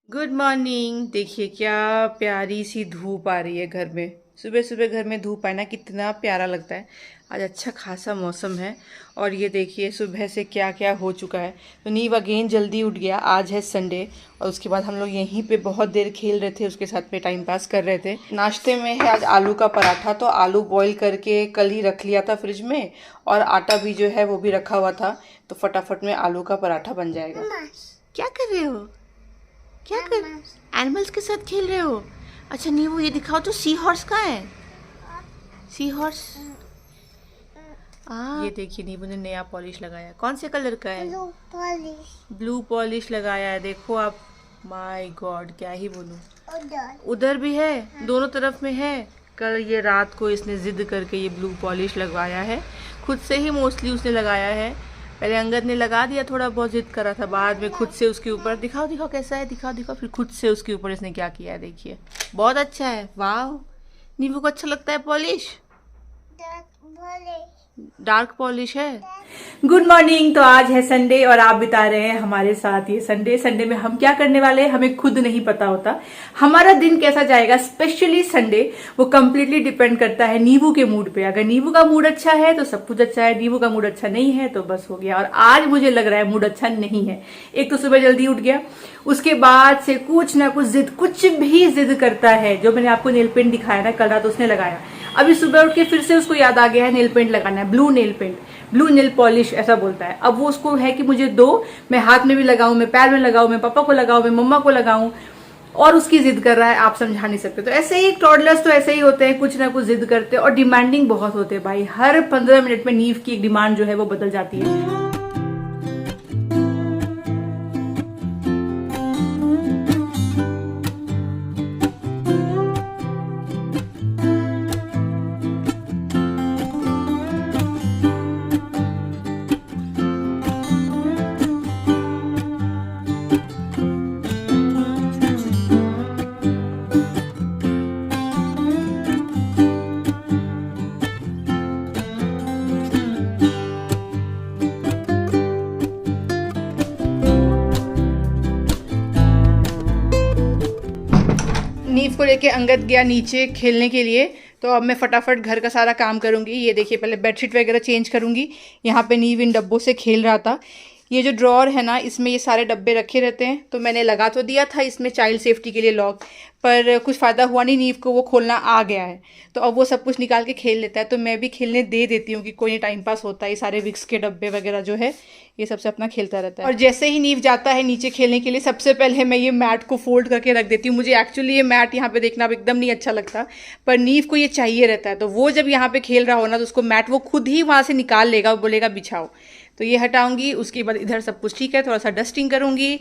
Good morning. देखिए क्या प्यारी सी धूप आ रही है घर में। सुबह सुबह घर में धूप आए ना कितना प्यारा लगता है। आज अच्छा खासा मौसम है। और ये देखिए सुबह से क्या क्या हो चुका है। तो नीव अगेन जल्दी उठ गया। आज है संडे। और उसके बाद हम लोग यहीं पे बहुत देर खेल रहे थे, उसके साथ में टाइम पास कर रहे थे। नाश्ते में है आज आलू का पराठा। तो आलू बॉईल करके कल ही रख लिया था फ्रिज में, और आटा भी जो है वो भी रखा हुआ था। तो फटाफट में आलू का पराठा बन जाएगा। क्या कर रहे हो? क्या कर एनिमल्स के साथ खेल रहे हो? अच्छा नीवू ये दिखाओ तो सी हॉर्स कहाँ है? Sea horse. ये देखिए नीवू ने नया पॉलिश लगाया। कौन से कलर का है? ब्लू पॉलिश लगाया है। देखो आप। माय गॉड क्या ही बोलूं। उधर भी है, दोनों तरफ में है। कल ये रात को इसने जिद करके ये ब्लू पॉलिश लगवाया है। खुद से ही मोस्टली उसने लगाया है। पहले अंगद ने लगा दिया, थोड़ा बहुत जिद करा था, बाद में खुद से उसके ऊपर दिखाओ दिखाओ कैसा है, दिखाओ दिखाओ, फिर खुद से उसके ऊपर इसने क्या किया है देखिए। बहुत अच्छा है। वाह, नींबू को अच्छा लगता है पॉलिश। डार्क पॉलिश है। Good morning. तो आज है संडे और आप बिता रहे हैं हमारे साथ ये संडे। संडे में हम क्या करने वाले हैं हमें खुद नहीं पता होता। हमारा दिन कैसा जाएगा स्पेशली संडे, वो कम्प्लीटली डिपेंड करता है नींबू के मूड पे। अगर नींबू का मूड अच्छा है तो सब कुछ अच्छा है, नींबू का मूड अच्छा नहीं है तो बस हो गया। और आज मुझे लग रहा है मूड अच्छा नहीं है। एक तो सुबह जल्दी उठ गया, उसके बाद से कुछ ना कुछ जिद, कुछ भी जिद करता है। जो मैंने आपको नेल पेंट दिखाया ना कल रात, उसने लगाया। अभी सुबह उठ के फिर से उसको याद आ गया है नेल पेंट लगाना है, blue nail paint, blue nail polish ऐसा बोलता है। अब वो उसको है कि मुझे दो, मैं हाथ में भी लगाऊं, मैं पैर में लगाऊं, मैं पापा को लगाऊं, मैं मम्मा को लगाऊं, और उसकी जिद कर रहा है। आप समझा नहीं सकते। तो ऐसे ही टॉडलर्स तो ऐसे ही होते हैं, कुछ ना कुछ जिद करते हैं और डिमांडिंग बहुत होते हैं भाई। हर 15 मिनट में नींव की एक डिमांड जो है वो बदल जाती है। नीव को लेके अंगद गया नीचे खेलने के लिए। तो अब मैं फटाफट घर का सारा काम करूंगी। ये देखिए पहले बेडशीट वगैरह चेंज करूंगी। यहाँ पे नीव इन डब्बों से खेल रहा था। ये जो ड्रॉर है ना, इसमें ये सारे डब्बे रखे रहते हैं। तो मैंने लगा तो दिया था इसमें चाइल्ड सेफ्टी के लिए लॉक, पर कुछ फ़ायदा हुआ नहीं। नीव को वो खोलना आ गया है, तो अब वो सब कुछ निकाल के खेल लेता है। तो मैं भी खेलने दे देती हूँ कि कोई नहीं, टाइम पास होता है। ये सारे विक्स के डब्बे वगैरह जो है ये सबसे अपना खेलता रहता है। और जैसे ही नीव जाता है नीचे खेलने के लिए, सबसे पहले मैं ये मैट को फोल्ड करके रख देती हूँ। मुझे एक्चुअली ये मैट यहाँ पे देखना अब एकदम नहीं अच्छा लगता, पर नीव को ये चाहिए रहता है। तो वो जब यहाँ पे खेल रहा हो ना, तो उसको मैट वो खुद ही वहाँ से निकाल लेगा और बोलेगा बिछाओ। तो ये हटाऊंगी। उसके बाद इधर सब कुछ ठीक है, थोड़ा सा डस्टिंग करूंगी,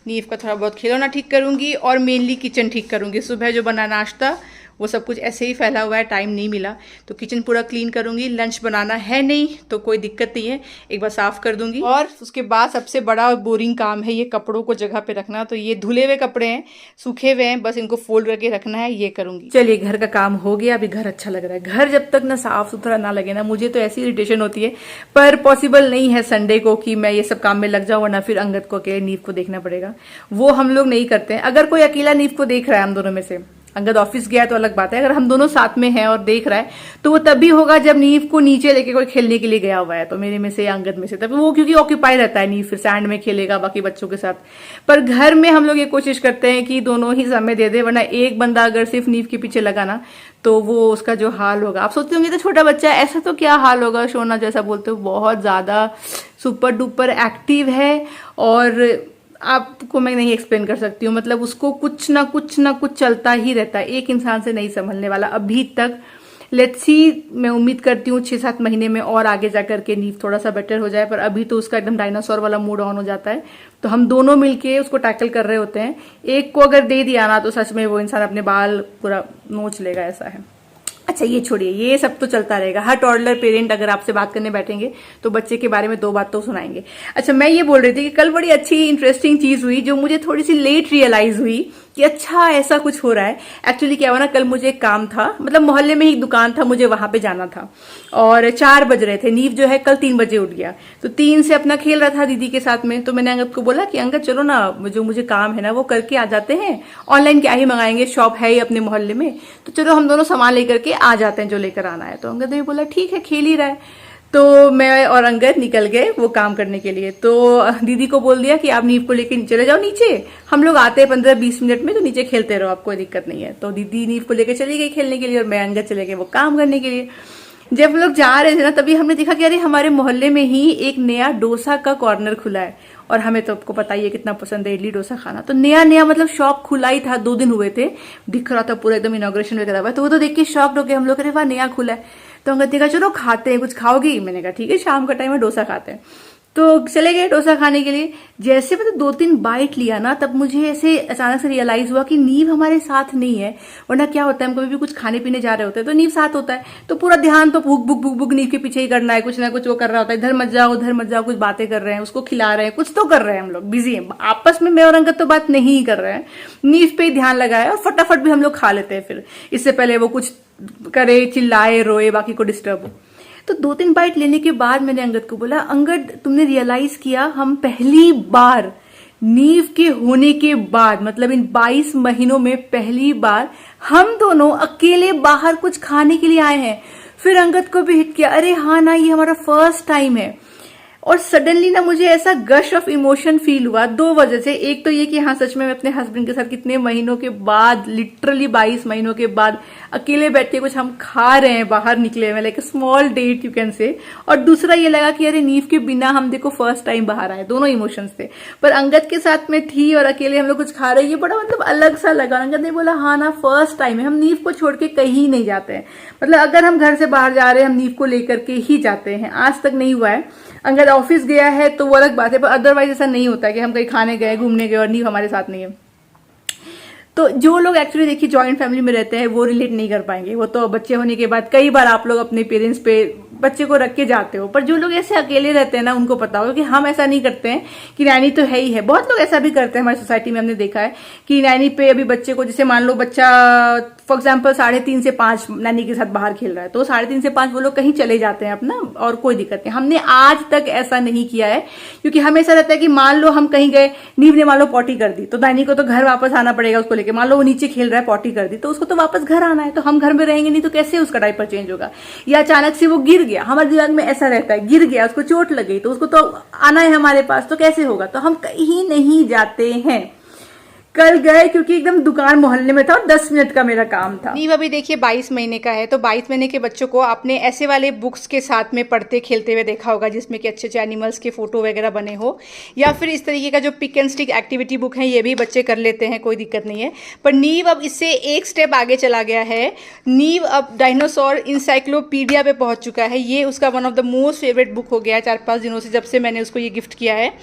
नीव का थोड़ा बहुत खिलौना ठीक करूंगी, और मेनली किचन ठीक करूंगी। सुबह जो बना नाश्ता वो सब कुछ ऐसे ही फैला हुआ है, टाइम नहीं मिला। तो किचन पूरा क्लीन करूंगी। लंच बनाना है नहीं तो कोई दिक्कत नहीं है, एक बार साफ कर दूंगी। और उसके बाद सबसे बड़ा और बोरिंग काम है ये कपड़ों को जगह पे रखना। तो ये धुले हुए कपड़े हैं, सूखे हुए हैं, बस इनको फोल्ड करके रखना है, ये करूंगी। चलिए घर का काम हो गया। अभी घर अच्छा लग रहा है। घर जब तक ना साफ सुथरा ना लगे ना, मुझे तो ऐसी इरिटेशन होती है। पर पॉसिबल नहीं है संडे को कि मैं ये सब काम में लग जाऊं, वरना फिर अंगद को अकेले नीव को देखना पड़ेगा। वो हम लोग नहीं करते हैं। अगर कोई अकेला नीव को देख रहा है हम दोनों में से, अंगद ऑफिस गया है तो अलग बात है, अगर हम दोनों साथ में हैं और देख रहा है तो वो तभी होगा जब नीव को नीचे लेके कोई खेलने के लिए गया हुआ है। तो मेरे में से, अंगद में से, तभी वो, क्योंकि ऑक्यूपाई रहता है नीव, फिर सैंड में खेलेगा बाकी बच्चों के साथ। पर घर में हम लोग ये कोशिश करते हैं कि दोनों ही समय दे दे, वरना एक बंदा अगर सिर्फ नीव के पीछे लगा ना, तो वो उसका जो हाल होगा, आप सोचते होंगे तो छोटा बच्चा है, ऐसा तो क्या हाल होगा। सोना जैसा बोलते हो, बहुत ज्यादा सुपर डुपर एक्टिव है, और आपको मैं नहीं एक्सप्लेन कर सकती हूँ। मतलब उसको कुछ ना कुछ चलता ही रहता है, एक इंसान से नहीं संभलने वाला अभी तक। लेट्स सी, मैं उम्मीद करती हूँ 6-7 महीने में और आगे जाकर के नीव थोड़ा सा बेटर हो जाए। पर अभी तो उसका एकदम डायनासोर वाला मूड ऑन हो जाता है। तो हम दोनों मिलके उसको टैकल कर रहे होते हैं। एक को अगर दे दिया ना, तो सच में वो इंसान अपने बाल पूरा नोच लेगा, ऐसा है। अच्छा ये छोड़िए, ये सब तो चलता रहेगा। हर टॉडलर पेरेंट अगर आपसे बात करने बैठेंगे तो बच्चे के बारे में 2 बात तो सुनाएंगे। अच्छा मैं ये बोल रही थी कि कल बड़ी अच्छी इंटरेस्टिंग चीज हुई जो मुझे थोड़ी सी लेट रियलाइज हुई, कि अच्छा ऐसा कुछ हो रहा है। एक्चुअली क्या हुआ ना, कल मुझे एक काम था, मतलब मोहल्ले में ही दुकान था, मुझे वहां पे जाना था और 4 बज रहे थे। नीव जो है कल 3 बजे उठ गया, तो 3 से अपना खेल रहा था दीदी के साथ में। तो मैंने अंगद को बोला कि अंगद चलो ना, जो मुझे काम है ना वो करके आ जाते हैं, ऑनलाइन क्या ही मंगाएंगे, शॉप है ही अपने मोहल्ले में, तो चलो हम दोनों सामान लेकर के आ जाते हैं जो लेकर आना है। तो अंगद ने बोला ठीक है, खेल ही रहा है। तो मैं और अंगद निकल गए वो काम करने के लिए। तो दीदी को बोल दिया कि आप नीव को लेके चले जाओ नीचे, हम लोग आते हैं 15-20 मिनट में, तो नीचे खेलते रहो, आपको कोई दिक्कत नहीं है। तो दीदी नीव को लेके चली गई खेलने के लिए और मैं अंगद चले गए वो काम करने के लिए। जब हम लोग जा रहे थे ना, तभी हमने देखा कि अरे हमारे मोहल्ले में ही एक नया डोसा का कॉर्नर खुला है, और हमें तो आपको पता ही है कितना पसंद है इडली डोसा खाना। तो नया नया मतलब शॉप खुला ही था, 2 दिन हुए थे, दिख रहा था पूरा एकदम इनॉग्रेशन वगैरह हुआ। तो वो तो देख के शॉक्ड हो गए हम लोग, अरे वाह नया खुला है। तो अंगद ने कहा चलो खाते हैं, कुछ खाओगी? मैंने कहा ठीक है, शाम का टाइम है, डोसा खाते हैं। तो चले गए डोसा खाने के लिए। जैसे मतलब 2-3 बाइट लिया ना, तब मुझे ऐसे अचानक से रियलाइज हुआ कि नीव हमारे साथ नहीं है। वरना क्या होता है, हम कभी भी कुछ खाने पीने जा रहे होते हैं तो नीव साथ होता है, तो पूरा ध्यान तो भूख भूख भूख भूख नीव के पीछे ही करना है, कुछ ना कुछ वो कर रहा होता है, इधर मत जाओ उधर मत जाओ, कुछ बातें कर रहे हैं, उसको खिला रहे हैं, कुछ तो कर रहे हैं, हम लोग बिजी हैं आपस में। मैं और अंगद तो बात नहीं कर रहे हैं, नीव पे ही ध्यान लगाया और फटाफट भी हम लोग खा लेते हैं, फिर इससे पहले वो कुछ करे, चिल्लाए, रोए, बाकी को डिस्टर्ब हो। तो 2-3 बाइट लेने के बाद मैंने अंगद को बोला, अंगद तुमने रियलाइज किया हम पहली बार नीव के होने के बाद, मतलब इन 22 महीनों में पहली बार हम दोनों अकेले बाहर कुछ खाने के लिए आए हैं। फिर अंगद को भी हिट किया, अरे हाँ ना, ये हमारा फर्स्ट टाइम है। और सडनली ना मुझे ऐसा गश ऑफ इमोशन फील हुआ 2 वजह से। एक तो ये कि हाँ सच में मैं अपने हस्बैंड के साथ कितने महीनों के बाद, लिटरली 22 महीनों के बाद अकेले बैठ के कुछ हम खा रहे हैं, बाहर निकले हुए, like small date you can say. और दूसरा ये लगा कि अरे नीव के बिना हम देखो फर्स्ट टाइम बाहर आए। दोनों इमोशंस थे, पर अंगद के साथ में थी और अकेले हम लोग कुछ खा रहे हैं, ये बड़ा मतलब अलग सा लगा। अंगद ने बोला हाँ ना फर्स्ट टाइम है, हम नीव को छोड़ के कहीं नहीं जाते हैं, मतलब अगर हम घर से बाहर जा रहे हैं हम नीव को लेकर के ही जाते हैं, आज तक नहीं हुआ है। अगर ऑफिस गया है तो वो अलग बात है, पर अदरवाइज ऐसा नहीं होता कि हम कहीं खाने गए, घूमने गए और नीव हमारे साथ नहीं है। तो जो लोग एक्चुअली देखिए जॉइंट फैमिली में रहते हैं वो रिलेट नहीं कर पाएंगे। वो तो बच्चे होने के बाद कई बार आप लोग अपने पेरेंट्स पे बच्चे को रख के जाते हो, पर जो लोग ऐसे अकेले रहते हैं ना उनको पता होगा कि हम ऐसा नहीं करते हैं कि नैनी तो है ही है। बहुत लोग ऐसा भी करते हैं हमारी सोसाइटी में, हमने देखा है कि नैनी पे अभी बच्चे को, जैसे मान लो बच्चा फॉर एग्जाम्पल 3.5 से 5 नैनी के साथ बाहर खेल रहा है, तो 3.5 से 5 वो लोग कहीं चले जाते हैं अपना, और कोई दिक्कत नहीं। हमने आज तक ऐसा नहीं किया है, क्योंकि हमेशा रहता है कि मान लो हम कहीं गए, नीव ने मान लो पॉटी कर दी, तो नैनी को तो घर वापस आना पड़ेगा उसको लेके। मान लो वो नीचे खेल रहा है, पॉटी कर दी, तो उसको तो वापस घर आना है, तो हम घर में रहेंगे नहीं तो कैसे उसका डायपर चेंज होगा। या अचानक से वो गिर गया, हमारे दिमाग में ऐसा रहता है, गिर गया, उसको चोट लग गई, तो उसको तो आना है हमारे पास, तो कैसे होगा। तो हम कहीं नहीं जाते हैं। कल गए क्योंकि एकदम दुकान मोहल्ले में था और 10 मिनट का मेरा काम था। नीव अभी देखिए 22 महीने का है, तो 22 महीने के बच्चों को आपने ऐसे वाले बुक्स के साथ में पढ़ते खेलते हुए देखा होगा, जिसमें कि अच्छे अच्छे एनिमल्स के फोटो वगैरह बने हो, या फिर इस तरीके का जो pick and stick activity book है, ये भी बच्चे कर लेते हैं, कोई दिक्कत नहीं है। पर नीव अब इससे एक स्टेप आगे चला गया है। नीव अब डायनासोर इंसाइक्लोपीडिया पे पहुंच चुका है। ये उसका one of the most favourite book हो गया है 4-5 दिनों से, जब से मैंने उसको ये गिफ्ट किया है।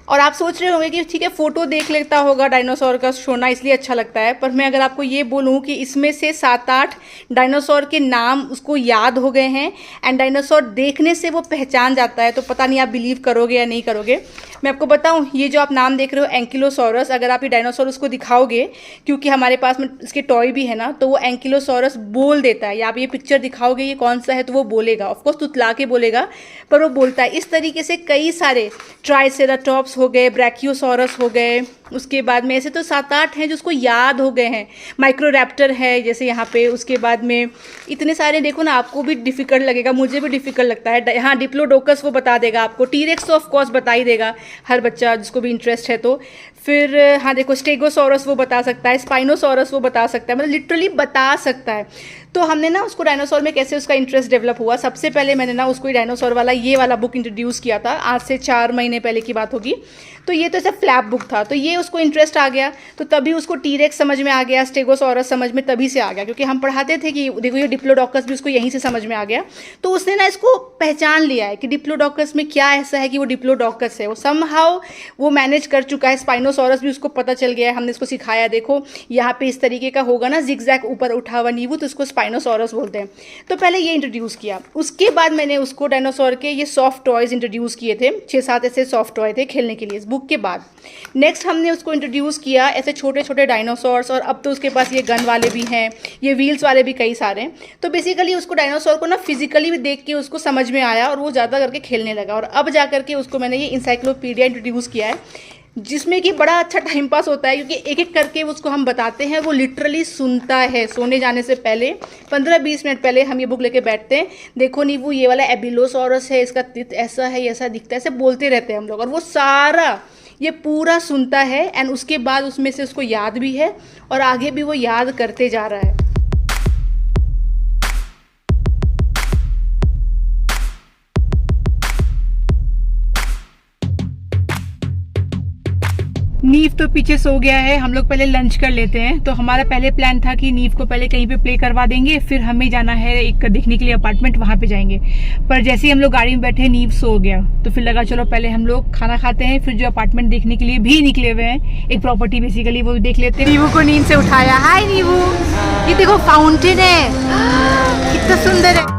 और आप सोच रहे होंगे कि ठीक है फोटो देख लेता होगा, डायनासोर का सोना इसलिए अच्छा लगता है, पर मैं अगर आपको ये बोलूँ कि इसमें से 7-8 डायनासोर के नाम उसको याद हो गए हैं, एंड डायनासोर देखने से वो पहचान जाता है। तो पता नहीं आप बिलीव करोगे या नहीं करोगे। मैं आपको बताऊं, ये जो आप नाम देख रहे हो एंकिलोसॉरस, अगर आप ये डायनासोर उसको दिखाओगे, क्योंकि हमारे पास में इसके टॉय भी है ना, तो वो एंकिलोसॉरस बोल देता है। या आप ये पिक्चर दिखाओगे ये कौन सा है, तो वो बोलेगा, ऑफकोर्स तुतला के बोलेगा, पर वो बोलता है। इस तरीके से कई सारे ट्राइसेराटॉप्स हो गए, ब्रैकियोसॉरस हो गए, उसके बाद में ऐसे तो 7-8 हैं जो उसको याद हो गए हैं। माइक्रोरैप्टर है जैसे यहाँ पे, उसके बाद में इतने सारे, देखो ना आपको भी डिफिकल्ट लगेगा, मुझे भी डिफिकल्ट लगता है। हाँ डिप्लोडोकस वो बता देगा आपको, टीरेक्स तो ऑफकोर्स बता ही देगा हर बच्चा जिसको भी इंटरेस्ट है। तो फिर हाँ देखो स्टेगोसॉरस वो बता सकता है, स्पाइनोसॉरस वो बता सकता है, मतलब लिटरली बता सकता है। तो हमने ना उसको डायनासोर में कैसे उसका इंटरेस्ट डेवलप हुआ, सबसे पहले मैंने ना उसको डायनासोर वाला ये वाला बुक इंट्रोड्यूस किया था, आज से 4 महीने पहले की बात होगी। तो ये तो ऐसा फ्लैप बुक था, तो ये उसको इंटरेस्ट आ गया, तो तभी उसको टीरेक्स समझ में आ गया, स्टेगोसॉरस समझ में तभी से आ गया, क्योंकि हम पढ़ाते थे कि देखो ये डिप्लोडोकस भी उसको यहीं से समझ में आ गया। तो उसने ना इसको पहचान लिया है कि डिप्लोडोकस में क्या ऐसा है कि वो डिप्लोडोकस है, वो समहाउ वो मैनेज कर चुका है। स्पाइनो स्पाइनोसॉरस भी उसको पता चल गया है, हमने इसको सिखाया। देखो यहाँ पे इस तरीके का होगा ना जिगजैग ऊपर उठा हुआ नींबू, तो इसको स्पाइनोसॉरस बोलते हैं। तो पहले ये इंट्रोड्यूस किया, उसके बाद मैंने उसको डायनासोर के ये सॉफ्ट टॉयज़ इंट्रोड्यूस किए थे, 6-7 ऐसे सॉफ्ट टॉय थे खेलने के लिए इस बुक के बाद। नेक्स्ट हमने उसको इंट्रोड्यूस किया ऐसे छोटे छोटे डायनासोर्स, और अब तो उसके पास ये गन वाले भी हैं, ये व्हील्स वाले भी कई सारे हैं। तो बेसिकली उसको डायनासोर को ना फिजिकली भी देख के उसको समझ में आया और वो ज़्यादा करके खेलने लगा। और अब जा करके उसको मैंने ये इंसाइक्लोपीडिया इंट्रोड्यूस किया है, जिसमें कि बड़ा अच्छा टाइम पास होता है, क्योंकि एक एक करके उसको हम बताते हैं, वो लिटरली सुनता है। सोने जाने से पहले 15-20 मिनट पहले हम ये बुक लेके बैठते हैं, देखो नींबू ये वाला एबिलोसॉरस है, इसका तित ऐसा है, ऐसा दिखता है, ऐसे बोलते रहते हैं हम लोग, और वो सारा ये पूरा सुनता है। एंड उसके बाद उसमें से उसको याद भी है और आगे भी वो याद करते जा रहा है। नीव तो पीछे सो गया है, हम लोग पहले लंच कर लेते हैं। तो हमारा पहले प्लान था कि नीव को पहले कहीं पे प्ले करवा देंगे, फिर हमें जाना है एक देखने के लिए अपार्टमेंट, वहां पे जाएंगे। पर जैसे ही हम लोग गाड़ी में बैठे नीव सो गया, तो फिर लगा चलो पहले हम लोग खाना खाते हैं, फिर जो अपार्टमेंट देखने के लिए भी निकले हुए हैं, एक प्रॉपर्टी बेसिकली, वो भी देख लेते हैं। नीवू को नींद से उठाया। हाय नीवू, ये देखो फाउंटेन है, कितना सुंदर है।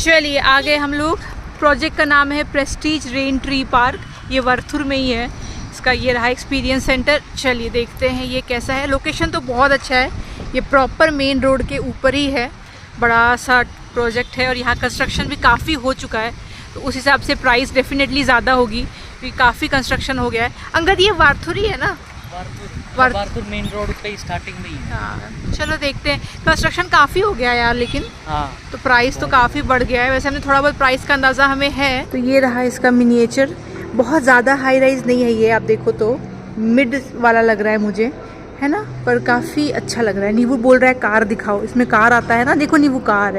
चलिए आ गए हम लोग। प्रोजेक्ट का नाम है प्रेस्टीज रेन ट्री पार्क, ये वर्थुर में ही है। इसका ये रहा एक्सपीरियंस सेंटर। चलिए देखते हैं ये कैसा है। लोकेशन तो बहुत अच्छा है, ये प्रॉपर मेन रोड के ऊपर ही है। बड़ा सा प्रोजेक्ट है और यहाँ कंस्ट्रक्शन भी काफ़ी हो चुका है, तो उस हिसाब से प्राइस डेफिनेटली ज़्यादा होगी, क्योंकि काफ़ी कंस्ट्रक्शन हो गया है। अंगद ये वर्थुर ही है ना? वर्थुर मेन रोड पे स्टार्टिंग में ही है। हाँ चलो देखते हैं। कंस्ट्रक्शन काफ़ी हो गया यार, लेकिन तो प्राइस तो काफ़ी बढ़ गया है। वैसे हमने थोड़ा बहुत प्राइस का अंदाज़ा हमें है। तो ये रहा इसका मिनिएचर, बहुत ज़्यादा हाई राइज नहीं है ये, आप देखो तो मिड वाला लग रहा है मुझे, है ना, पर काफ़ी अच्छा लग रहा है। नीवू बोल रहा है कार दिखाओ, इसमें कार आता है ना, देखो नीवू कार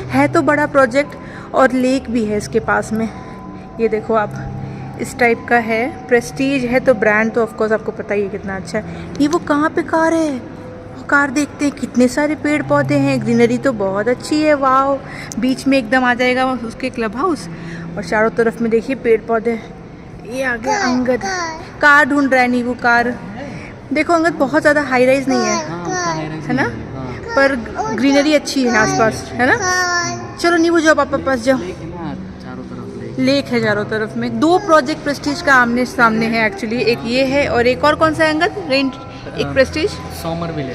है तो बड़ा प्रोजेक्ट। और लेक भी है इसके पास में, ये देखो आप, इस टाइप का है। प्रेस्टीज है तो ब्रांड तो ऑफकोर्स आपको पता ही है कितना अच्छा है। ये वो कहाँ पे कार है, कार देखते हैं, कितने सारे पेड़ पौधे हैं, ग्रीनरी तो बहुत अच्छी है। वाह, बीच में एकदम आ जाएगा उसके क्लब हाउस, और चारों तरफ में देखिए पेड़ पौधे। ये आ गया अंगद, कार ढूंढ रहा है नीवू, कार देखो। अंगद बहुत ज़्यादा हाई राइज नहीं है ना, पर ग्रीनरी अच्छी है आसपास, है ना। चलो नीवू जाओ, पापा पास जाओ। लेक है चारों तरफ में। 2 प्रोजेक्ट प्रेस्टीज का आमने सामने है एक्चुअली, एक ये है और एक और कौन सा है अंगद? रेंट एक प्रेस्टीज सोमरविल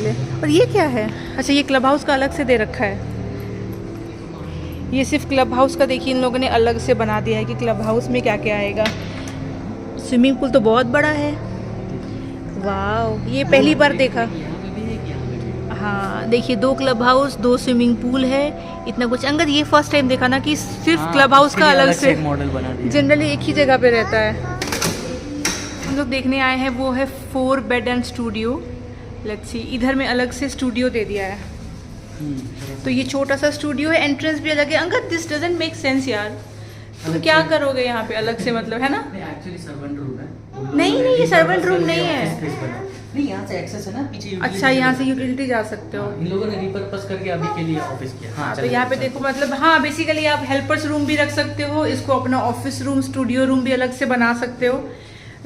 है। और ये क्या है? अच्छा ये क्लब हाउस का अलग से दे रखा है। ये सिर्फ क्लब हाउस का देखिए इन लोगों ने अलग से बना दिया है कि क्लब हाउस में क्या क्या आएगा। स्विमिंग पूल तो बहुत बड़ा है, वाह, ये पहली बार देखा। हाँ देखिए 2 क्लब हाउस, 2 स्विमिंग पूल है, इतना कुछ। अंगद ये फर्स्ट टाइम देखा ना कि सिर्फ क्लब हाउस का अलग से मॉडल बना दिया। जनरली एक ही जगह पे रहता है। हम लोग देखने आए हैं वो है 4 bed and studio. Let's see, इधर में अलग से स्टूडियो दे दिया है। तो ये छोटा सा स्टूडियो है, एंट्रेंस भी अलग है। Angad this doesn't make sense यार, तुम क्या करोगे यहाँ पे अलग से, मतलब, है ना? एक्चुअली सर्वेंट रूम है। नहीं ये सर्वेंट रूम नहीं है। नहीं, यहाँ से एक्सेस है ना पीछे। अच्छा यहाँ से यूटिलिटी जा सकते हो। इन लोगों ने रिपर्पस करके अभी के लिए ऑफिस किया। हाँ तो यहाँ पे देखो, मतलब हाँ बेसिकली आप हेल्पर्स रूम भी रख सकते हो, इसको अपना ऑफिस रूम, स्टूडियो रूम भी अलग से बना सकते हो।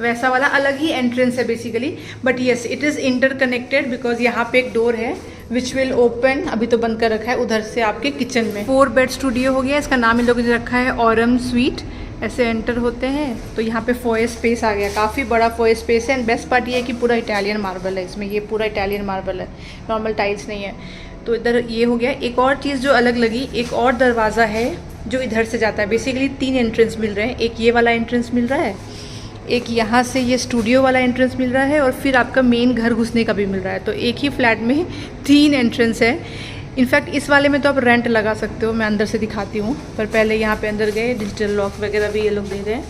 वैसा वाला अलग ही एंट्रेंस है basically, but yes it is interconnected, because यहाँ पे एक डोर है विच विल ओपन, अभी तो बंद कर रखा है, उधर से आपके किचन में। 4 बेड स्टूडियो हो गया। इसका नाम इन लोगों ने रखा है ऑरम स्वीट। ऐसे एंटर होते हैं तो यहाँ पे फोए स्पेस आ गया, काफ़ी बड़ा फोए स्पेस है। एंड बेस्ट पार्ट ये है कि पूरा इटालियन मार्बल है इसमें, ये पूरा इटालियन मार्बल है, नॉर्मल टाइल्स नहीं है। तो इधर ये हो गया। एक और चीज़ जो अलग लगी, एक और दरवाज़ा है जो इधर से जाता है। बेसिकली 3 एंट्रेंस मिल रहे हैं, एक ये वाला एंट्रेंस मिल रहा है, एक यहाँ से ये स्टूडियो वाला एंट्रेंस मिल रहा है, और फिर आपका मेन घर घुसने का भी मिल रहा है। तो एक ही फ्लैट में 3 एंट्रेंस है। इनफैक्ट इस वाले में तो आप रेंट लगा सकते हो, मैं अंदर से दिखाती हूँ। पर पहले यहाँ पे अंदर गए, डिजिटल लॉक वगैरह भी ये लोग दे रहे हैं,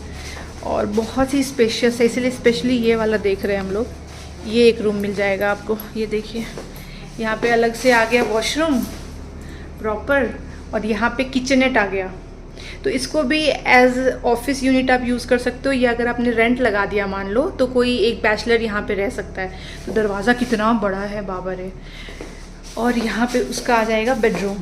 और बहुत ही स्पेशियस है, इसलिए स्पेशली ये वाला देख रहे हैं हम लोग। ये एक रूम मिल जाएगा आपको, ये देखिए यहाँ पे अलग से आ गया वॉशरूम प्रॉपर, और यहाँ पे किचनेट आ गया। तो इसको भी एज ऑफिस यूनिट आप यूज़ कर सकते हो, या अगर आपने रेंट लगा दिया मान लो, तो कोई एक बैचलर यहाँ पे रह सकता है। तो दरवाज़ा कितना बड़ा है बाबा रे। और यहाँ पे उसका आ जाएगा बेडरूम।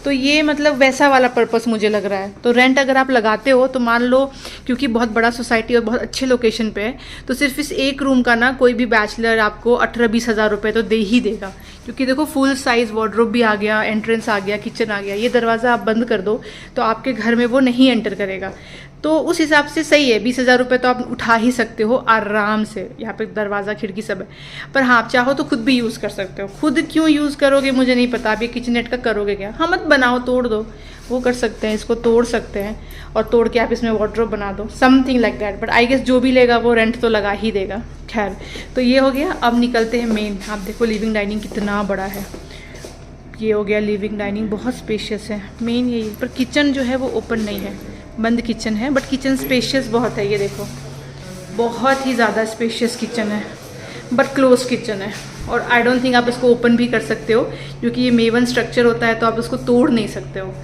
तो ये मतलब वैसा वाला पर्पस मुझे लग रहा है। तो रेंट अगर आप लगाते हो तो मान लो, क्योंकि बहुत बड़ा सोसाइटी और बहुत अच्छे लोकेशन पे है, तो सिर्फ इस एक रूम का ना कोई भी बैचलर आपको 18-20 हज़ार रुपये तो दे ही देगा। क्योंकि देखो फुल साइज़ वार्डरोब भी आ गया, एंट्रेंस आ गया, किचन आ गया। ये दरवाज़ा आप बंद कर दो तो आपके घर में वो नहीं एंटर करेगा। तो उस हिसाब से सही है, 20 हज़ार रुपये तो आप उठा ही सकते हो आराम से। यहाँ पे दरवाज़ा खिड़की सब है। पर हाँ, आप चाहो तो खुद भी यूज़ कर सकते हो। खुद क्यों यूज़ करोगे मुझे नहीं पता। आप ये किचनेट का करोगे क्या? हाँ, मत बनाओ, तोड़ दो, वो कर सकते हैं, इसको तोड़ सकते हैं, और तोड़ के आप इसमें वार्डरोब बना दो, something like that. But I guess जो भी लेगा वो रेंट तो लगा ही देगा। खैर, तो ये हो गया। अब निकलते हैं मेन। आप देखो लिविंग डाइनिंग कितना बड़ा है। ये हो गया लिविंग डाइनिंग, बहुत स्पेशियस है। मेन यही, पर किचन जो है वो ओपन नहीं है, बंद किचन है। बट किचन स्पेशियस बहुत है, ये देखो बहुत ही ज़्यादा स्पेशियस किचन है, बट क्लोज किचन है। और आई डोंट थिंक आप इसको ओपन भी कर सकते हो, क्योंकि ये मेवन स्ट्रक्चर होता है तो आप इसको तोड़ नहीं सकते हो।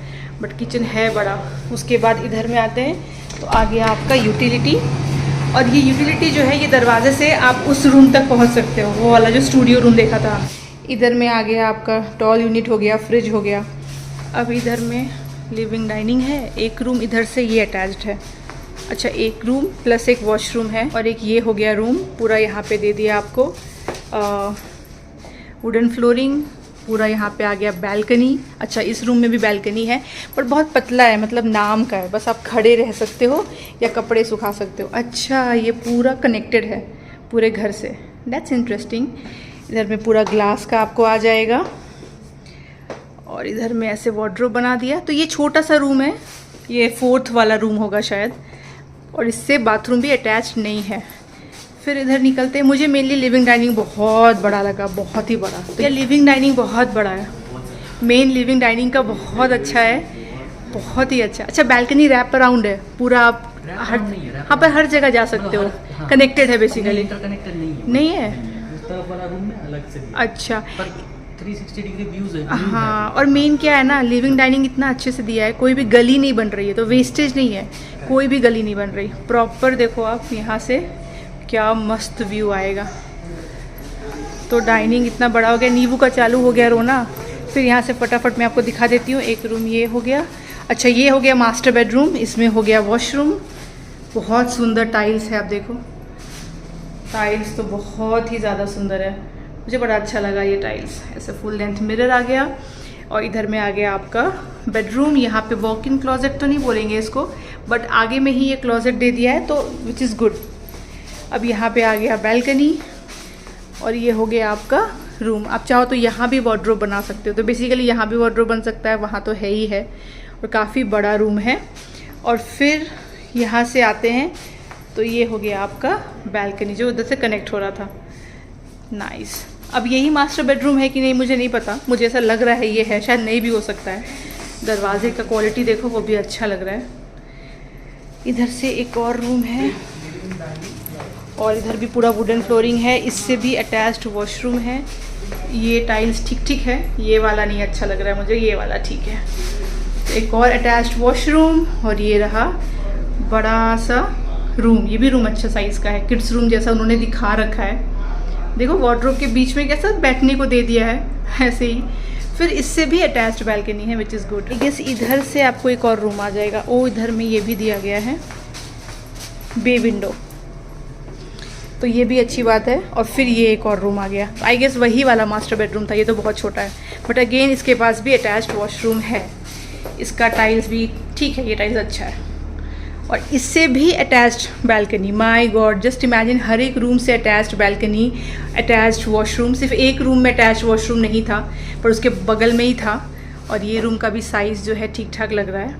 बट किचन है बड़ा। उसके बाद इधर में आते हैं तो आ गया आपका यूटिलिटी। और ये यूटिलिटी जो है, ये दरवाजे से आप उस रूम तक पहुँच सकते हो, वो वाला जो स्टूडियो रूम देखा था। इधर में आ गया आपका टॉल यूनिट हो गया, फ्रिज हो गया। अब इधर में लिविंग डाइनिंग है, एक रूम इधर से ये अटैच्ड है। अच्छा, एक रूम प्लस एक वॉशरूम है, और एक ये हो गया रूम पूरा। यहाँ पे दे दिया आपको वुडन फ्लोरिंग पूरा। यहाँ पे आ गया बैल्कनी। अच्छा, इस रूम में भी बैल्कनी है, पर बहुत पतला है, मतलब नाम का है, बस आप खड़े रह सकते हो या कपड़े सुखा सकते हो। अच्छा, ये पूरा कनेक्टेड है पूरे घर से, दैट्स इंटरेस्टिंग। इधर में पूरा ग्लास का आपको आ जाएगा, और इधर में ऐसे वार्डरोब बना दिया। तो ये छोटा सा रूम है, ये 4th वाला रूम होगा शायद, और इससे बाथरूम भी अटैच नहीं है। फिर इधर निकलते हैं। मुझे मेनली लिविंग डाइनिंग बहुत बड़ा लगा, बहुत ही बड़ा। तो ये लिविंग डाइनिंग बहुत बड़ा है, मेन लिविंग डाइनिंग का बहुत अच्छा है, बहुत ही अच्छा। अच्छा, बैल्कनी रैप अराउंड है पूरा, आप हर हाँ पर हर जगह जा सकते हो, कनेक्टेड है बेसिकली। इंटरकनेक्टेड नहीं है, उस तरफ वाला रूम में अलग से। अच्छा, 360 डिग्री व्यूज है। हाँ, और मेन क्या है ना, लिविंग डाइनिंग इतना अच्छे से दिया है, कोई भी गली नहीं बन रही है, तो वेस्टेज नहीं है, कोई भी गली नहीं बन रही। प्रॉपर देखो आप यहाँ से क्या मस्त व्यू आएगा। तो डाइनिंग इतना बड़ा हो गया। नींबू का चालू हो गया रोना। फिर यहाँ से फटाफट मैं आपको दिखा देती हूँ। एक रूम ये हो गया। अच्छा, ये हो गया मास्टर बेडरूम, इसमें हो गया वॉशरूम। बहुत सुंदर टाइल्स है, आप देखो टाइल्स तो बहुत ही ज़्यादा सुंदर है, मुझे बड़ा अच्छा लगा ये टाइल्स। ऐसे फुल लेंथ मिरर आ गया, और इधर में आ गया आपका बेडरूम। यहाँ पे वॉक इन क्लोजेट तो नहीं बोलेंगे इसको, बट आगे में ही ये क्लोजेट दे दिया है, तो विच इज़ गुड। अब यहाँ पे आ गया बैल्कनी, और ये हो गया आपका रूम। आप चाहो तो यहाँ भी वार्डरोब बना सकते हो, तो बेसिकली यहाँ भी वार्डरोब बन सकता है, वहाँ तो है ही है, और काफ़ी बड़ा रूम है। और फिर यहाँ से आते हैं तो ये हो गया आपका बैल्कनी, जो उधर से कनेक्ट हो रहा था। नाइस। अब यही मास्टर बेडरूम है कि नहीं मुझे नहीं पता, मुझे ऐसा लग रहा है ये है, शायद नहीं भी हो सकता है। दरवाजे का क्वालिटी देखो, वो भी अच्छा लग रहा है। इधर से एक और रूम है, और इधर भी पूरा वुडन फ्लोरिंग है, इससे भी अटैच्ड वॉशरूम है। ये टाइल्स ठीक ठीक है, ये वाला नहीं अच्छा लग रहा है मुझे, ये वाला ठीक है। एक और अटैच्ड वॉशरूम, और ये रहा बड़ा सा रूम। ये भी रूम अच्छा साइज़ का है, किड्स रूम जैसा उन्होंने दिखा रखा है। देखो वार्डरोब के बीच में कैसा बैठने को दे दिया है, ऐसे ही। फिर इससे भी अटैच्ड बैल्कनी है, विच इज़ गुड। गेस इधर से आपको एक और रूम आ जाएगा। ओ, इधर में ये भी दिया गया है बे विंडो, तो ये भी अच्छी बात है। और फिर ये एक और रूम आ गया, आई गेस वही वाला मास्टर बेडरूम था, ये तो बहुत छोटा है। बट अगेन इसके पास भी अटैच्ड वॉशरूम है। इसका टाइल्स भी ठीक है, ये टाइल्स अच्छा है। और इससे भी attached balcony. My God, just imagine, हर एक रूम से अटैच्ड बैल्कनी, अटैच्ड वॉशरूम। सिर्फ एक रूम में अटैच्ड वॉशरूम नहीं था पर उसके बगल में ही था। और ये रूम का भी साइज़ जो है ठीक ठाक लग रहा है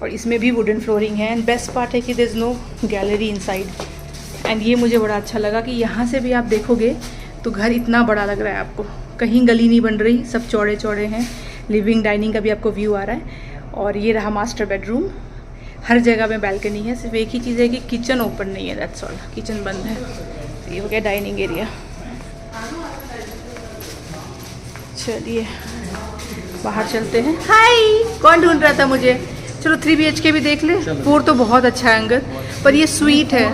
और इसमें भी वुडन फ्लोरिंग है। एंड बेस्ट पार्ट है कि there is no gallery inside. And ये मुझे बड़ा अच्छा लगा कि यहाँ से भी आप देखोगे तो घर इतना बड़ा लग रहा है आपको, कहीं गली नहीं बन रही, सब चौड़े चौड़े हैं। लिविंग डाइनिंग का भी आपको व्यू आ रहा है। और ये रहा मास्टर बेडरूम। हर जगह में बैल्कनी है, सिर्फ एक ही चीज़ है कि किचन ओपन नहीं है, दैट्स ऑल, किचन बंद है। तो ये हो गया डाइनिंग एरिया। चलिए बाहर चलते हैं। हाय, कौन ढूंढ रहा था मुझे? चलो 3 BHK भी देख ले। 4 तो बहुत अच्छा है अंगद, पर ये स्वीट है।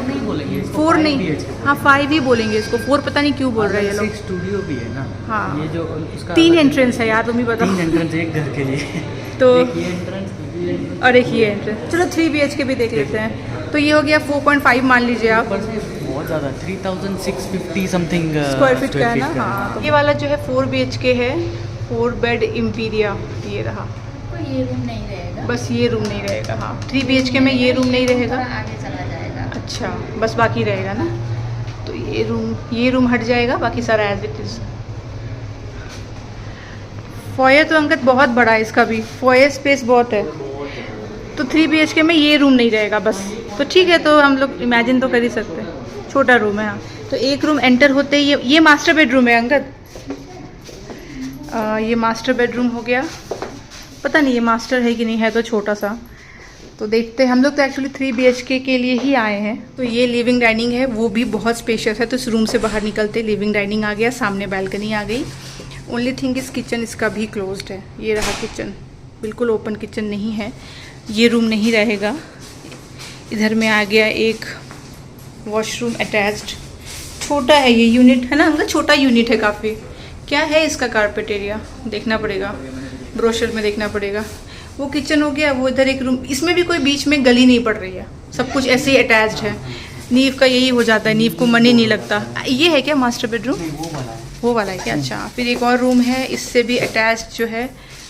4 नहीं, हाँ 5 ही बोलेंगे इसको, 4 पता नहीं क्यों बोल रहे हैं ये लोग। स्टूडियो भी है ना। हाँ, ये जो उसका 3 एंट्रेंस है यार, तुम ही बताओ। 3 एंट्रेंस एक घर के लिए। तो एक ये एंट्रेंस और एक ये एंट्रेंस। चलो 3 BHK भी देख लेते हैं। तो ये हो गया 4.5 मान लीजिए आप। ऊपर से बहुत ज़्यादा 3650 समथिंग स्क्वायर फीट का है ना। हाँ, तो ये वाला जो है 4 BHK है, 4 बेड इम्पीरिया। ये रहा, ये रूम नहीं रहेगा, बस ये रूम नहीं रहेगा। हाँ, 3 BHK में ये रूम नहीं रहेगा। आगे चला जाएगा। अच्छा, बस बाकी रहेगा ना। तो ये रूम हट जाएगा, बाकी सारा एज इट इज। फॉयर तो अंकत बहुत बड़ा है इसका भी, फॉयर स्पेस बहुत है। तो 3 BHK में ये रूम नहीं रहेगा बस। तो ठीक है, तो हम लोग इमेजिन तो कर ही सकते हैं, छोटा रूम है। हाँ, तो एक रूम एंटर होते ही ये मास्टर बेडरूम है अंकत। ये मास्टर बेडरूम हो गया। पता नहीं ये मास्टर है कि नहीं है, तो छोटा सा। तो देखते हैं, हम लोग तो एक्चुअली 3 BHK के लिए ही आए हैं। तो ये लिविंग डाइनिंग है, वो भी बहुत स्पेशियस है। तो इस रूम से बाहर निकलते लिविंग डाइनिंग आ गया, सामने बैल्कनी आ गई। ओनली थिंग इस किचन इसका भी क्लोज्ड है। ये रहा किचन, बिल्कुल ओपन किचन नहीं है, ये रूम नहीं रहेगा। इधर में आ गया एक वॉशरूम अटैच्ड, छोटा है ये यूनिट, है ना अंकल? छोटा यूनिट है काफ़ी। क्या है इसका कारपेट एरिया, देखना पड़ेगा, ब्रोशर में देखना पड़ेगा। वो किचन हो गया, वो इधर एक रूम। इसमें भी कोई बीच में गली नहीं पड़ रही है, सब कुछ ऐसे ही अटैच्ड है। नीव का यही हो जाता है, नीव को मन ही नहीं लगता। ये है क्या मास्टर बेडरूम? वो वाला है क्या? अच्छा, फिर एक और रूम है, इससे भी अटैच्ड जो है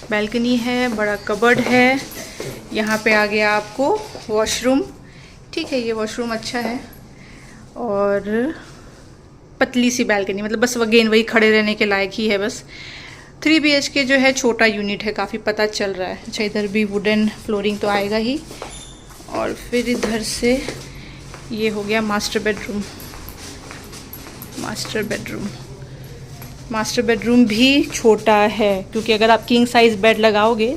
बैल्कनी है, बड़ा कबर्ड है। यहाँ पे आ गया आपको वॉशरूम। ठीक है, ये वॉशरूम अच्छा है। और पतली सी बैल्कनी, मतलब बस अगेन वही खड़े रहने के लायक ही है बस। 3 BHK जो है छोटा यूनिट है, काफ़ी पता चल रहा है। अच्छा, इधर भी वुडन फ्लोरिंग तो आएगा ही। और फिर इधर से ये हो गया मास्टर बेडरूम। मास्टर बेडरूम भी छोटा है, क्योंकि अगर आप किंग साइज़ बेड लगाओगे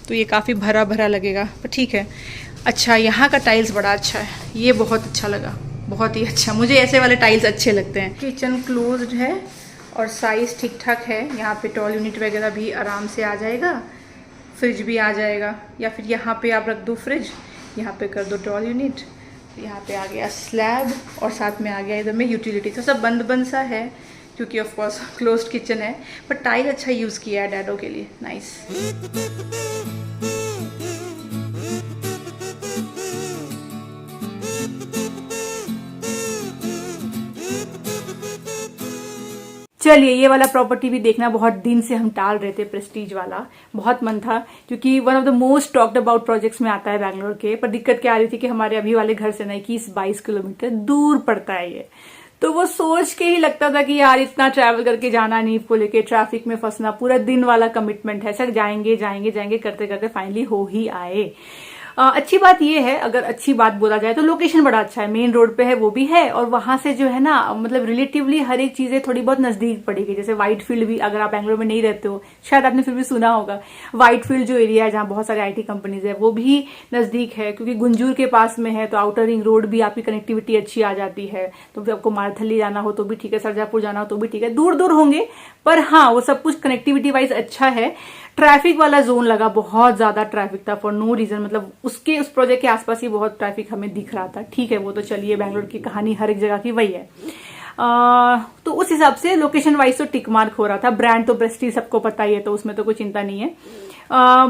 तो ये काफ़ी भरा भरा लगेगा, पर ठीक है। अच्छा, यहाँ का टाइल्स बड़ा अच्छा है, ये बहुत अच्छा लगा, बहुत ही अच्छा। मुझे ऐसे वाले टाइल्स अच्छे लगते हैं। किचन क्लोज्ड है और साइज़ ठीक ठाक है। यहाँ पे टॉल यूनिट वगैरह भी आराम से आ जाएगा, फ्रिज भी आ जाएगा, या फिर यहाँ पे आप रख दो फ्रिज, यहाँ पे कर दो टॉल यूनिट। यहाँ पे आ गया स्लैब और साथ में आ गया इधर में यूटिलिटी। तो सब बंद बंद सा है, क्योंकि ऑफ कोर्स क्लोज्ड किचन है। पर टाइल अच्छा यूज़ किया है डैडो के लिए, नाइस। चलिए, ये वाला प्रॉपर्टी भी देखना बहुत दिन से हम टाल रहे थे, प्रेस्टीज वाला। बहुत मन था, क्योंकि one of the most talked about projects में आता है बैंगलोर के। पर दिक्कत क्या आ रही थी कि हमारे अभी वाले घर से ना 21-22 किलोमीटर दूर पड़ता है ये। तो वो सोच के ही लगता था कि यार इतना ट्रैवल करके जाना, नींव को लेके ट्रैफिक में फंसना, पूरा दिन वाला कमिटमेंट है। सर जाएंगे जाएंगे जाएंगे करते करते फाइनली हो ही आए। अच्छी बात ये है, अगर अच्छी बात बोला जाए तो लोकेशन बड़ा अच्छा है, मेन रोड पे है वो भी है। और वहां से जो है ना, मतलब रिलेटिवली हर एक चीजें थोड़ी बहुत नजदीक पड़ेगी। जैसे व्हाइट फील्ड भी, अगर आप बैंगलोर में नहीं रहते हो, शायद आपने फिर भी सुना होगा, व्हाइट फील्ड जो एरिया है जहाँ बहुत सारे IT कंपनीज है, वो भी नजदीक है, क्योंकि गुंजूर के पास में है। तो आउटर रिंग रोड भी आपकी कनेक्टिविटी अच्छी आ जाती है। तो फिर आपको मारथली जाना हो तो भी ठीक है, सरजापुर जाना हो तो भी ठीक है, दूर दूर होंगे, पर हाँ वो सब कुछ कनेक्टिविटी वाइज अच्छा है। ट्रैफिक वाला जोन लगा, बहुत ज्यादा ट्रैफिक था फॉर नो रीजन, मतलब उस प्रोजेक्ट के आसपास ही बहुत ट्रैफिक हमें दिख रहा था। ठीक है, वो तो चलिए, बैंगलोर की कहानी हर एक जगह की वही है। तो उस हिसाब से लोकेशन वाइज तो टिक मार्क हो रहा था। ब्रांड तो प्रेस्टीज सबको पता ही है, तो उसमें तो कोई चिंता नहीं है।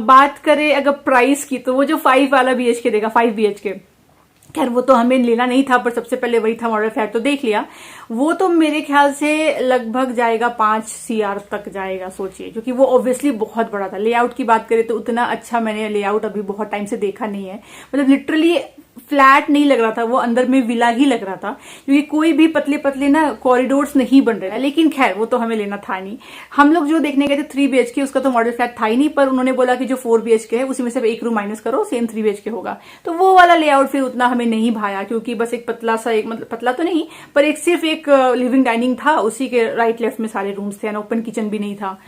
बात करें अगर प्राइस की, तो वो जो 5 वाला BHK देगा, 5 BHK, खैर वो तो हमें लेना नहीं था, पर सबसे पहले वही था मॉडल फ्लैट, तो देख लिया। वो तो मेरे ख्याल से लगभग जाएगा 5 CR तक जाएगा, सोचिए, क्योंकि वो ऑब्वियसली बहुत बड़ा था। लेआउट की बात करें तो उतना अच्छा मैंने लेआउट अभी बहुत टाइम से देखा नहीं है, मतलब लिटरली फ्लैट नहीं लग रहा था, वो अंदर में विला ही लग रहा था, क्योंकि कोई भी पतले पतले ना कॉरिडोर्स नहीं बन रहे हैं। लेकिन खैर वो तो हमें लेना था नहीं। हम लोग जो देखने गए थे 3 BHK, उसका तो मॉडल फ्लैट था ही नहीं, पर उन्होंने बोला कि जो 4 BHK है उसी में से एक रूम माइनस करो, सेम 3 BHK होगा। तो वो वाला लेआउट फिर उतना हमें नहीं भाया, क्योंकि बस एक पतला सा, एक मतलब पतला तो नहीं पर एक सिर्फ एक लिविंग डाइनिंग था, उसी के राइट लेफ्ट में सारे रूम्स थे, ओपन किचन भी नहीं था,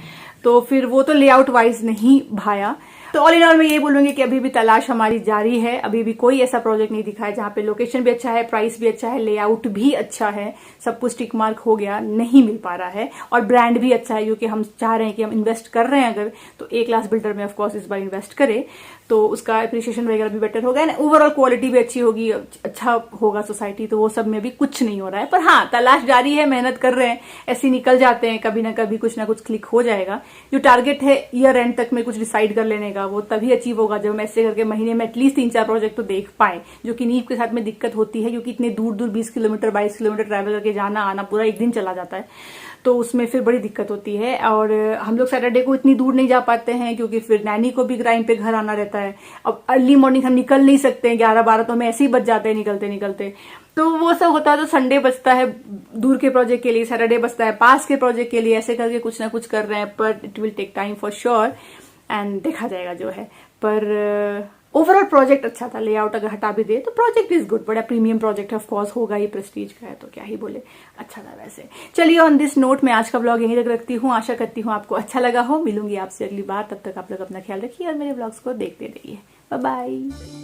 तो फिर वो तो लेआउट वाइज नहीं भाया। तो ऑल इन ऑल मैं ये बोलूंगी कि अभी भी तलाश हमारी जारी है। अभी भी कोई ऐसा प्रोजेक्ट नहीं दिखा है जहां पे लोकेशन भी अच्छा है, प्राइस भी अच्छा है, लेआउट भी अच्छा है, सब कुछ टिक मार्क हो गया, नहीं मिल पा रहा है, और ब्रांड भी अच्छा है, क्योंकि हम चाह रहे हैं कि हम इन्वेस्ट कर रहे हैं अगर, तो ए क्लास बिल्डर में ऑफकोर्स इस बार इन्वेस्ट करे तो उसका अप्रिसिएशन वगैरह भी बेटर होगा, ना ओवरऑल क्वालिटी भी अच्छी होगी, अच्छा होगा सोसाइटी। तो वो सब में भी कुछ नहीं हो रहा है, पर हाँ तलाश जारी है, मेहनत कर रहे हैं, ऐसे निकल जाते हैं, कभी ना कभी कुछ ना कुछ क्लिक हो जाएगा। जो टारगेट है ईयर एंड तक में कुछ डिसाइड कर लेने का, वो तभी अचीव होगा जब हम ऐसे करके महीने में एटलीस्ट 3-4 प्रोजेक्ट तो देख पाए, जो कि नींव के साथ में दिक्कत होती है, क्योंकि इतने दूर दूर 20 किलोमीटर 22 किलोमीटर ट्रैवल करके जाना आना पूरा एक दिन चला जाता है, तो उसमें फिर बड़ी दिक्कत होती है। और हम लोग सैटरडे को इतनी दूर नहीं जा पाते हैं, क्योंकि फिर नैनी को भी टाइम पे घर आना रहता है। अब अर्ली मॉर्निंग हम निकल नहीं सकते हैं, 11-12 तो हमें ऐसे ही बच जाते हैं निकलते निकलते, तो वो सब होता है। तो संडे बचता है दूर के प्रोजेक्ट के लिए, सैटरडे बचता है पास के प्रोजेक्ट के लिए, ऐसे करके कुछ ना कुछ कर रहे हैं, पर it will take time for sure, and देखा जाएगा जो है। पर ओवरऑल प्रोजेक्ट अच्छा था, लेआउट अगर हटा भी दे तो प्रोजेक्ट इज गुड, बड़ा प्रीमियम प्रोजेक्ट ऑफ कोर्स होगा ही, प्रेस्टीज का है तो क्या ही बोले, अच्छा था वैसे। चलिए ऑन दिस नोट मैं आज का ब्लॉग यहीं तक रखती हूँ, आशा करती हूँ आपको अच्छा लगा हो। मिलूंगी आपसे अगली बार, तब तक आप लोग अपना ख्याल रखिए और मेरे ब्लॉग्स को देखते रहिए। Bye bye.